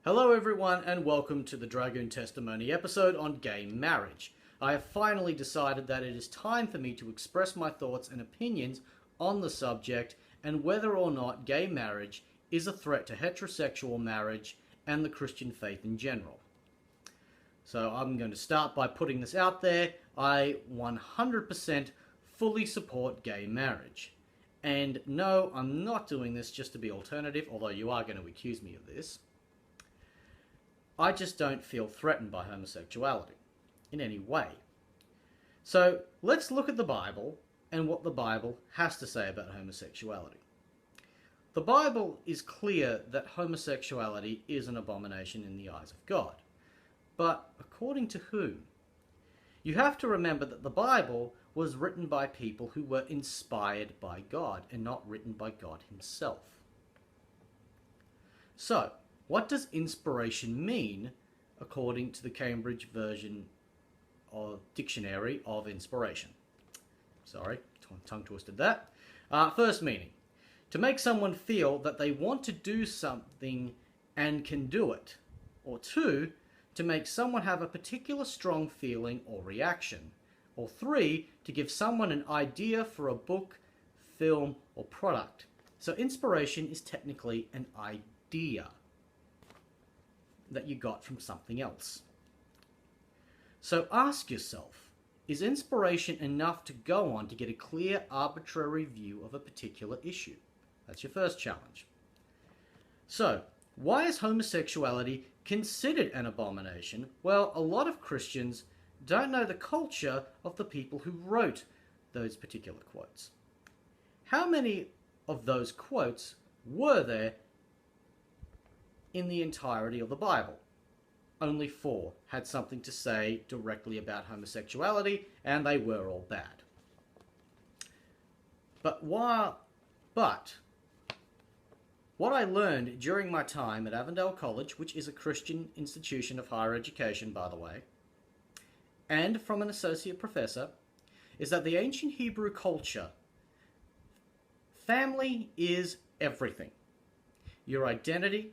Hello everyone and welcome to the Dragoon testimony episode on gay marriage. I have finally decided that it is time for me to express my thoughts and opinions on the subject and whether or not gay marriage is a threat to heterosexual marriage and the Christian faith in general. So I'm going to start by putting this out there. I 100% fully support gay marriage. And no, I'm not doing this just to be alternative, although you are going to accuse me of this. I just don't feel threatened by homosexuality in any way. So let's look at the Bible and what the Bible has to say about homosexuality. The Bible is clear that homosexuality is an abomination in the eyes of God. But according to whom? You have to remember that the Bible was written by people who were inspired by God and not written by God himself. So, what does inspiration mean according to the Cambridge version of Dictionary of Inspiration? Sorry, tongue twisted that. First meaning, to make someone feel that they want to do something and can do it. Or two, to make someone have a particular strong feeling or reaction. Or three, to give someone an idea for a book, film, or product. So inspiration is technically an idea that you got from something else. So ask yourself, is inspiration enough to go on to get a clear, arbitrary view of a particular issue? That's your first challenge. So, why is homosexuality considered an abomination? Well, a lot of Christians don't know the culture of the people who wrote those particular quotes. How many of those quotes were there in the entirety of the Bible? Only 4 had something to say directly about homosexuality, and they were all bad. But what I learned during my time at Avondale College, which is a Christian institution of higher education, by the way, and from an associate professor, is that the ancient Hebrew culture, family is everything. Your identity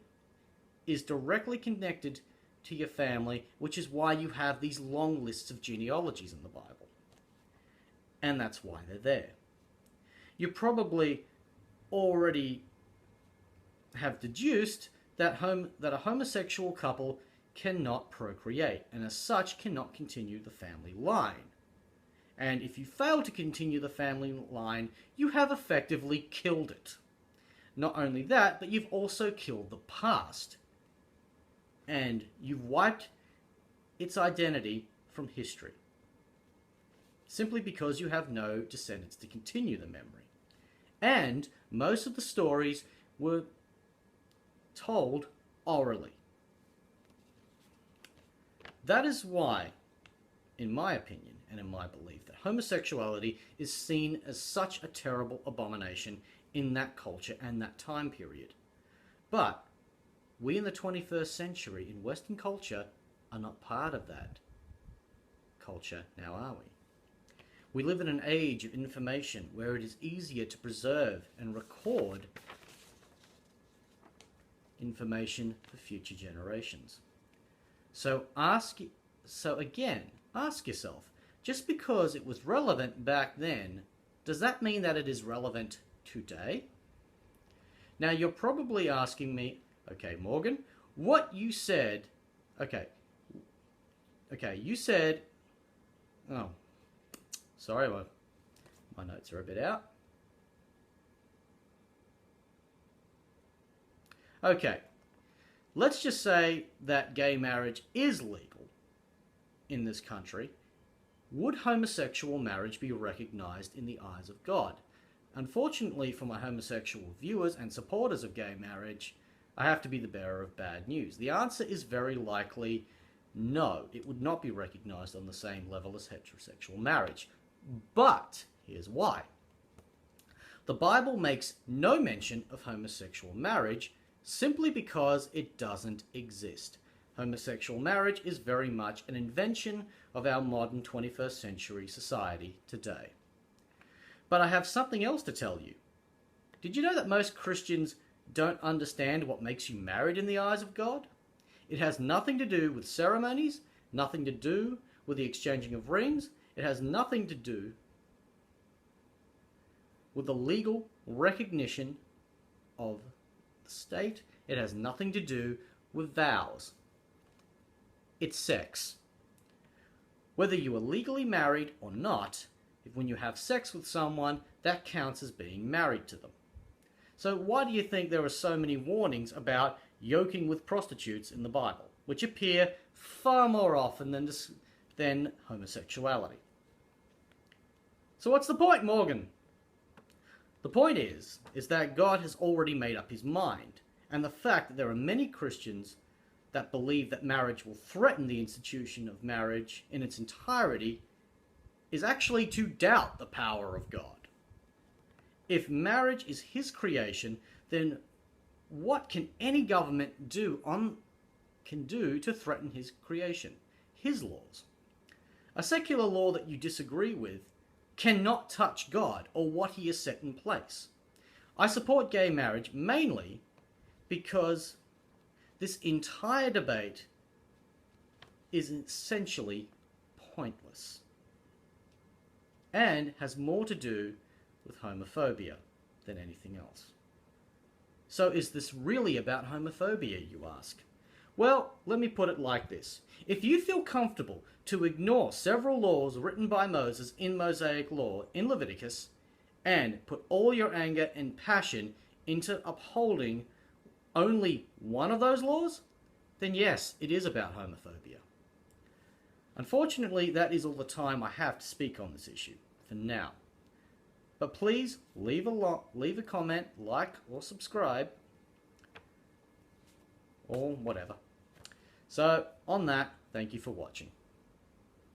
is directly connected to your family, which is why you have these long lists of genealogies in the Bible. And that's why they're there. You probably already have deduced that a homosexual couple cannot procreate, and as such cannot continue the family line. And if you fail to continue the family line, you have effectively killed it. Not only that, but you've also killed the past. And you've wiped its identity from history, simply because you have no descendants to continue the memory. And most of the stories were told orally. That is why, in my opinion and in my belief, that homosexuality is seen as such a terrible abomination in that culture and that time period. But we in the 21st century in Western culture are not part of that culture now, are we? We live in an age of information where it is easier to preserve and record information for future generations. So again, ask yourself, just because it was relevant back then, does that mean that it is relevant today? Now you're probably asking me, okay, Morgan, what you said, okay, you said, oh, sorry, my notes are a bit out. Okay, let's just say that gay marriage is legal in this country. Would homosexual marriage be recognized in the eyes of God? Unfortunately for my homosexual viewers and supporters of gay marriage, I have to be the bearer of bad news. The answer is very likely no. It would not be recognized on the same level as heterosexual marriage. But here's why. The Bible makes no mention of homosexual marriage simply because it doesn't exist. Homosexual marriage is very much an invention of our modern 21st century society today. But I have something else to tell you. Did you know that most Christians don't understand what makes you married in the eyes of God? It has nothing to do with ceremonies, nothing to do with the exchanging of rings. It has nothing to do with the legal recognition of the state. It has nothing to do with vows. It's sex. Whether you are legally married or not, if when you have sex with someone, that counts as being married to them. So why do you think there are so many warnings about yoking with prostitutes in the Bible, which appear far more often than homosexuality? So what's the point, Morgan? The point is that God has already made up his mind, and the fact that there are many Christians that believe that marriage will threaten the institution of marriage in its entirety is actually to doubt the power of God. If marriage is his creation, then what can any government do to threaten his creation, his laws? A secular law that you disagree with cannot touch God or what he has set in place. I support gay marriage mainly because this entire debate is essentially pointless and has more to do with homophobia than anything else. So is this really about homophobia, you ask? Well, let me put it like this. If you feel comfortable to ignore several laws written by Moses in Mosaic law in Leviticus and put all your anger and passion into upholding only one of those laws, then yes, it is about homophobia. Unfortunately, that is all the time I have to speak on this issue for now. But please leave a comment, like or subscribe, or whatever. So on that, thank you for watching.